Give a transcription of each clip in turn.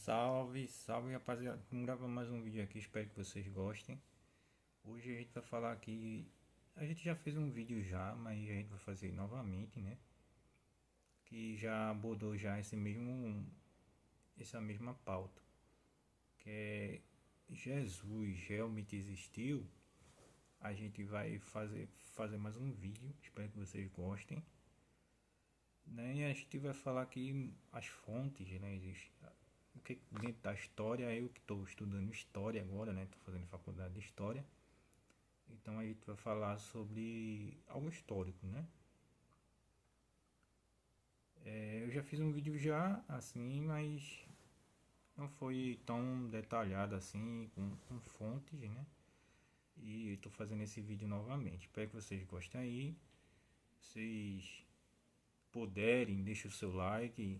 Salve, salve rapaziada, vamos gravar mais um vídeo aqui, espero que vocês gostem. Hoje a gente vai falar aqui, a gente já fez um vídeo já, mas a gente vai fazer novamente, né? Que já abordou já essa mesma pauta, que é Jesus realmente existiu. A gente vai fazer mais um vídeo, espero que vocês gostem. Né? E a gente vai falar aqui as fontes, né? O que dentro da história, eu que estou estudando história agora, né? Estou fazendo faculdade de história. Então a gente vai falar sobre algo histórico, né? Eu já fiz um vídeo já, assim, mas não foi tão detalhado assim, com fontes, né? E estou fazendo esse vídeo novamente. Espero que vocês gostem aí. Vocês puderem, deixe o seu like.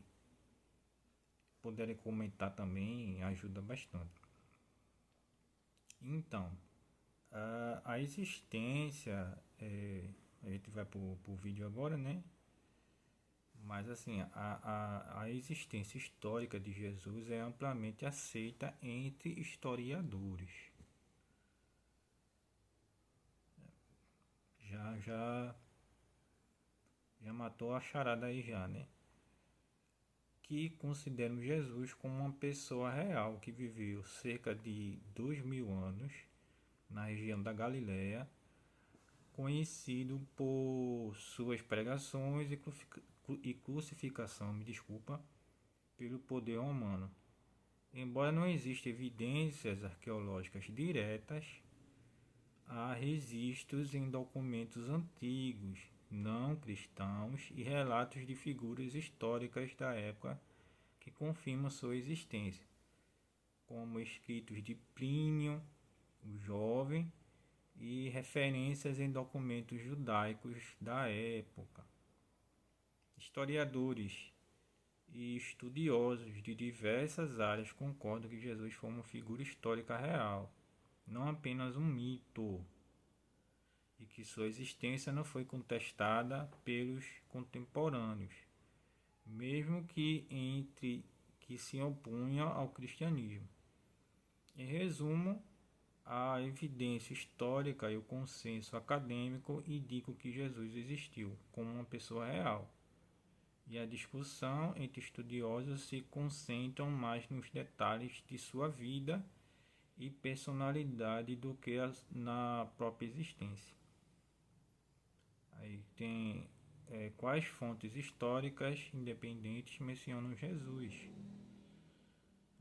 Puderem comentar também, ajuda bastante. Então, a existência, a gente vai pro vídeo agora, né? Mas assim, a existência histórica de Jesus é amplamente aceita entre historiadores. Já, já, já matou a charada aí já, né? Que consideram Jesus como uma pessoa real que viveu cerca de 2000 anos na região da Galileia, conhecido por suas pregações e crucificação, me desculpa, pelo poder romano. Embora não existam evidências arqueológicas diretas, há registros em documentos antigos, não cristãos e relatos de figuras históricas da época que confirmam sua existência, como escritos de Plínio, o Jovem, e referências em documentos judaicos da época. Historiadores e estudiosos de diversas áreas concordam que Jesus foi uma figura histórica real, não apenas um mito, e que sua existência não foi contestada pelos contemporâneos, mesmo que entre que se opunham ao cristianismo. Em resumo, a evidência histórica e o consenso acadêmico indicam que Jesus existiu como uma pessoa real, e a discussão entre estudiosos se concentram mais nos detalhes de sua vida e personalidade do que na própria existência. Aí tem quais fontes históricas independentes mencionam Jesus.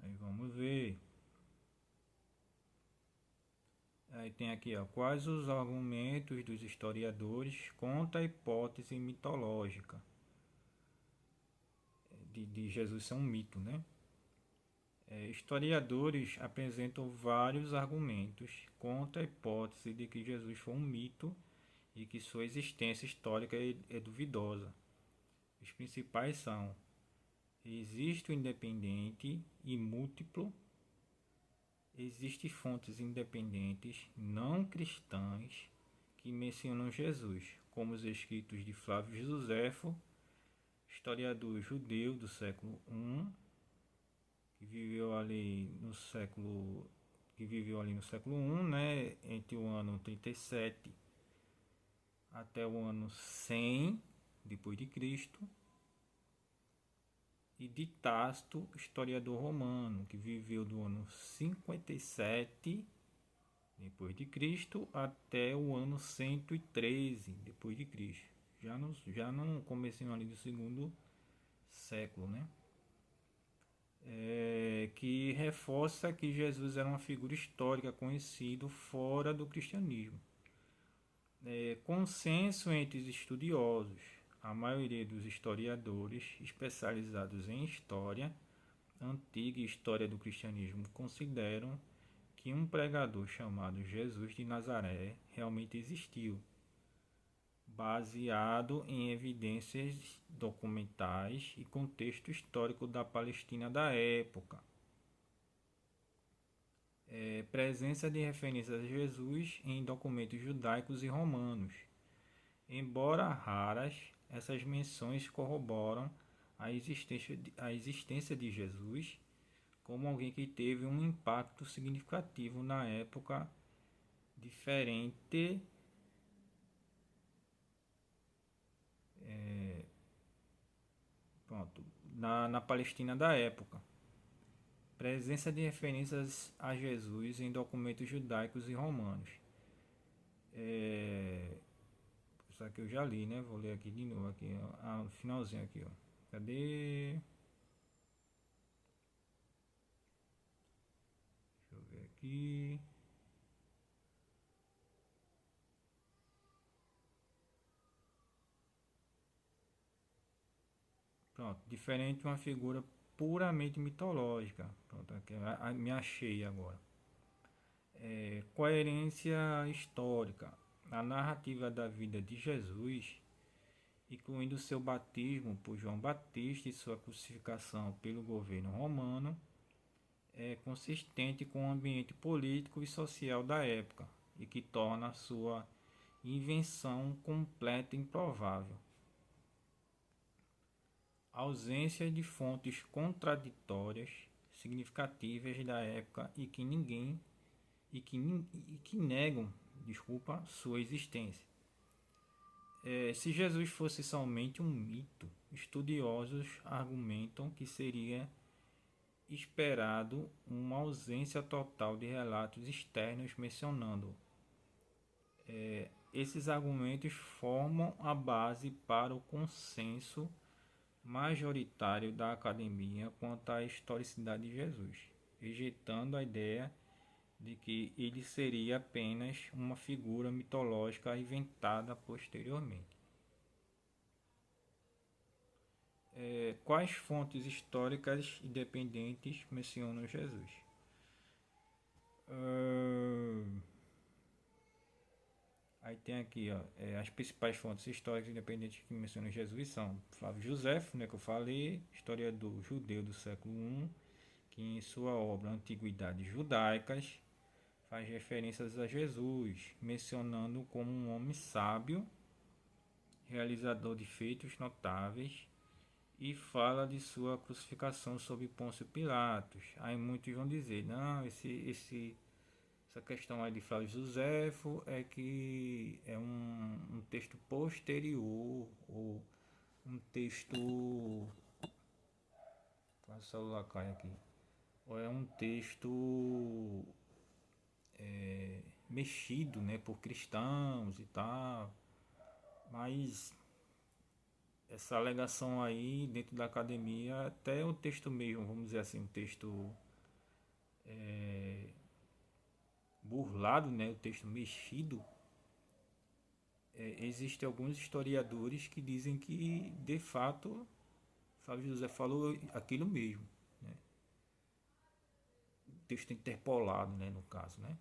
Aí vamos ver. Aí tem aqui, ó, quais os argumentos dos historiadores contra a hipótese mitológica de Jesus ser um mito, né? Historiadores apresentam vários argumentos contra a hipótese de que Jesus foi um mito e que sua existência histórica é duvidosa. Os principais são: existe o independente e múltiplo, existem fontes independentes não cristãs que mencionam Jesus, como os escritos de Flávio Josefo, historiador judeu do século I, que viveu ali no século I, né, entre o ano 37 até o ano 100 depois de Cristo, e de Tácito, historiador romano, que viveu do ano 57 depois de Cristo até o ano 113 depois de Cristo. Já no comecinho ali do segundo século, né? Que reforça que Jesus era uma figura histórica conhecido fora do cristianismo. Consenso entre os estudiosos. A maioria dos historiadores especializados em história antiga e história do cristianismo consideram que um pregador chamado Jesus de Nazaré realmente existiu, baseado em evidências documentais e contexto histórico da Palestina da época. Presença de referências a Jesus em documentos judaicos e romanos. Embora raras, essas menções corroboram a existência de Jesus como alguém que teve um impacto significativo na época, diferente, pronto, na Palestina da época. Presença de referências a Jesus em documentos judaicos e romanos. Isso aqui eu já li, né? Vou ler aqui de novo, aqui, ó, no finalzinho aqui, ó. Cadê? Deixa eu ver aqui. Pronto, diferente de uma figura puramente mitológica. Pronto, aqui me achei agora. Coerência histórica. A narrativa da vida de Jesus, incluindo seu batismo por João Batista e sua crucificação pelo governo romano, é consistente com o ambiente político e social da época e que torna sua invenção completa e improvável. Ausência de fontes contraditórias significativas da época e que negam, sua existência. Se Jesus fosse somente um mito, estudiosos argumentam que seria esperado uma ausência total de relatos externos mencionando. Esses argumentos formam a base para o consenso majoritário da academia quanto à historicidade de Jesus, rejeitando a ideia de que ele seria apenas uma figura mitológica inventada posteriormente. Quais fontes históricas independentes mencionam Jesus? Aí tem aqui, ó, as principais fontes históricas independentes que mencionam Jesus são Flávio Josefo, né, que eu falei, historiador judeu do século I, que em sua obra Antiguidades Judaicas faz referências a Jesus, mencionando como um homem sábio, realizador de feitos notáveis, e fala de sua crucificação sob Pôncio Pilatos. Aí muitos vão dizer, não, essa questão aí de Flávio Josefo é que é um texto posterior, ou um texto... Quase o celular cai aqui. Ou é um texto mexido, né, por cristãos e tal. Mas essa alegação aí dentro da academia, até o texto mesmo, vamos dizer assim, um texto burlado, né, o texto mexido, existem alguns historiadores que dizem que de fato Flávio José falou aquilo mesmo, né? Texto interpolado, né, no caso, né?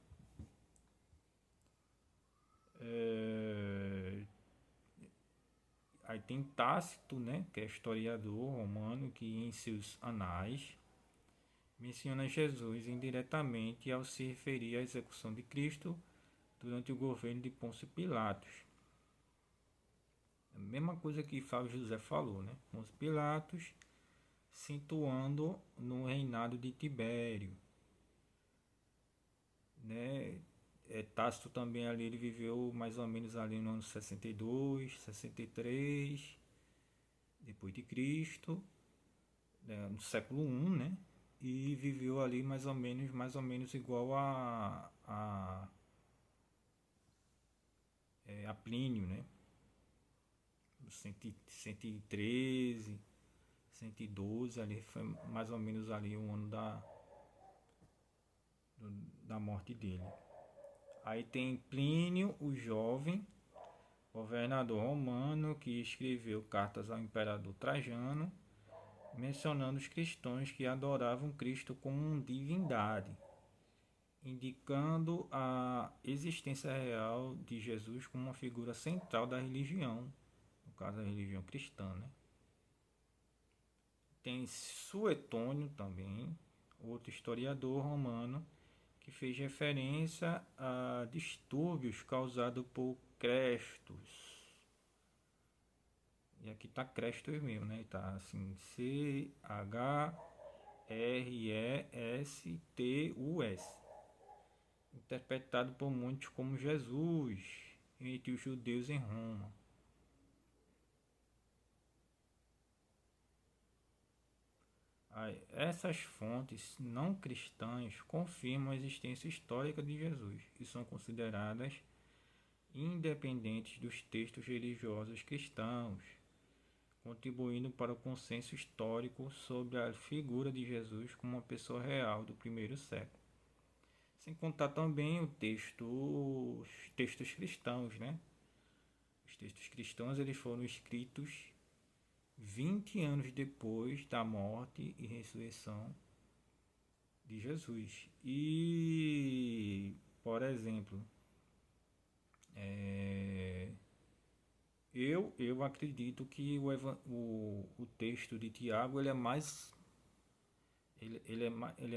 Aí tem Tácito, né, que é historiador romano, que em seus anais menciona Jesus indiretamente ao se referir à execução de Cristo durante o governo de Pôncio Pilatos. A mesma coisa que Flávio José falou, né? Pôncio Pilatos, situando no reinado de Tibério, né? Tácito também ali, ele viveu mais ou menos ali no ano 62, 63 depois de Cristo, né, no século I, né? E viveu ali mais ou menos igual a Plínio, né? 113, 112, ali foi mais ou menos ali o ano da morte dele. Aí tem Plínio o Jovem, governador romano, que escreveu cartas ao imperador Trajano, mencionando os cristãos que adoravam Cristo como divindade, indicando a existência real de Jesus como uma figura central da religião, no caso a religião cristã, né? Tem Suetônio também, outro historiador romano, que fez referência a distúrbios causados por Crestos. E aqui tá Crestos mesmo, né? Tá assim, CH Restus, interpretado por muitos como Jesus entre os judeus em Roma. Essas fontes não cristãs confirmam a existência histórica de Jesus e são consideradas independentes dos textos religiosos cristãos, contribuindo para o consenso histórico sobre a figura de Jesus como uma pessoa real do primeiro século. Sem contar também os textos cristãos, né? Os textos cristãos eles foram escritos 20 anos depois da morte e ressurreição de Jesus. E, por exemplo, eu acredito que o texto de Tiago ele é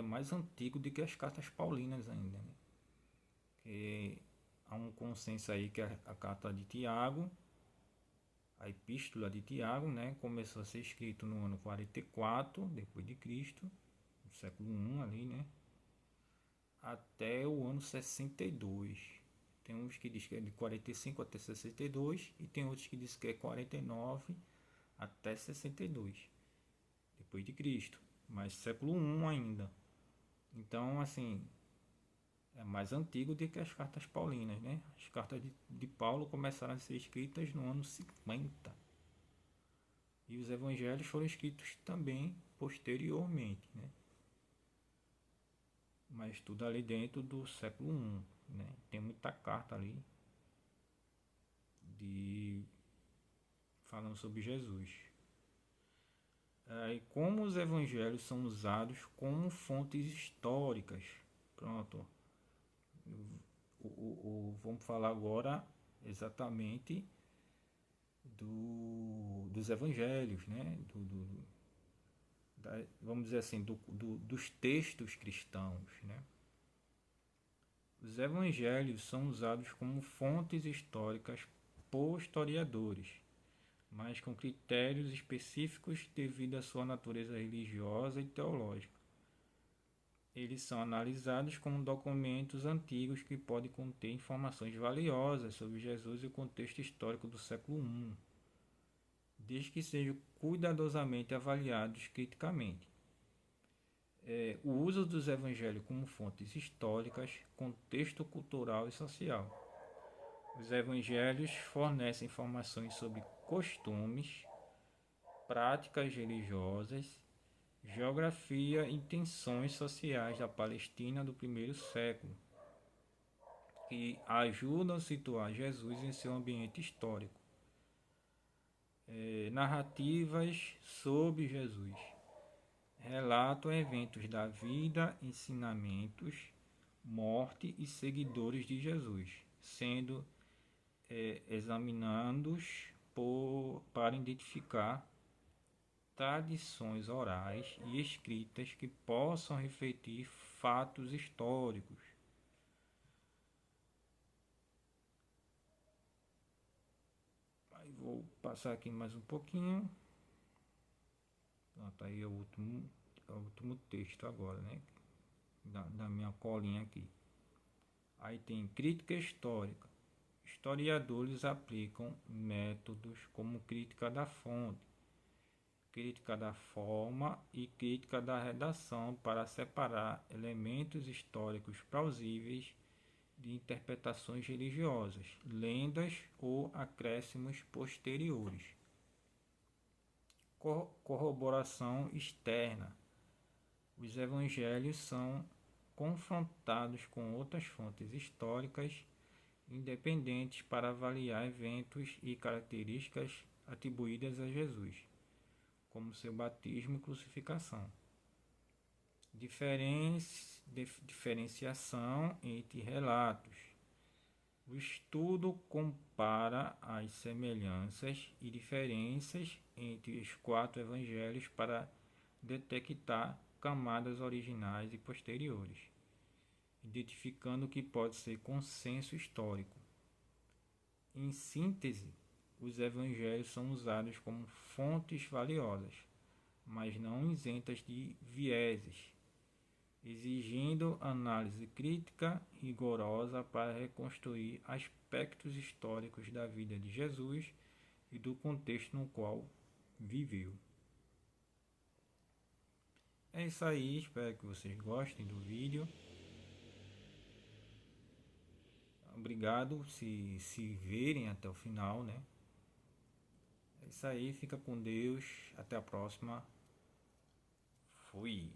mais antigo do que as cartas paulinas ainda, né? Que há um consenso aí que a carta de Tiago, a epístola de Tiago, né, começou a ser escrito no ano 44 depois de Cristo, no século I ali, né, até o ano 62. Tem uns que diz que é de 45 até 62 e tem outros que diz que é 49 até 62 depois de Cristo, mas século I ainda. Então, assim, é mais antigo do que as cartas paulinas, né? As cartas de Paulo começaram a ser escritas no ano 50 e os evangelhos foram escritos também posteriormente, né? Mas tudo ali dentro do século I, né? Tem muita carta ali de falando sobre Jesus. E como os evangelhos são usados como fontes históricas. Pronto. Vamos falar agora exatamente dos evangelhos, né? Vamos dizer assim, dos textos cristãos, né? Os evangelhos são usados como fontes históricas por historiadores, mas com critérios específicos devido à sua natureza religiosa e teológica. Eles são analisados como documentos antigos que podem conter informações valiosas sobre Jesus e o contexto histórico do século I, desde que sejam cuidadosamente avaliados criticamente. O uso dos evangelhos como fontes históricas, contexto cultural e social. Os evangelhos fornecem informações sobre costumes, práticas religiosas, geografia e tensões sociais da Palestina do primeiro século, que ajudam a situar Jesus em seu ambiente histórico. Narrativas sobre Jesus relatam eventos da vida, ensinamentos, morte e seguidores de Jesus, sendo examinados para identificar tradições orais e escritas que possam refletir fatos históricos. Aí vou passar aqui mais um pouquinho. Pronto, aí é o último texto agora, né? Da minha colinha aqui. Aí tem crítica histórica. Historiadores aplicam métodos como crítica da fonte, crítica da forma e crítica da redação para separar elementos históricos plausíveis de interpretações religiosas, lendas ou acréscimos posteriores. Corroboração externa. Os evangelhos são confrontados com outras fontes históricas independentes para avaliar eventos e características atribuídas a Jesus, como seu batismo e crucificação. Diferenciação entre relatos. O estudo compara as semelhanças e diferenças entre os 4 evangelhos para detectar camadas originais e posteriores, identificando o que pode ser consenso histórico. Em síntese, os evangelhos são usados como fontes valiosas, mas não isentas de vieses, exigindo análise crítica rigorosa para reconstruir aspectos históricos da vida de Jesus e do contexto no qual viveu. É isso aí, espero que vocês gostem do vídeo. Obrigado se verem até o final, né? É isso aí, fica com Deus, até a próxima. Fui.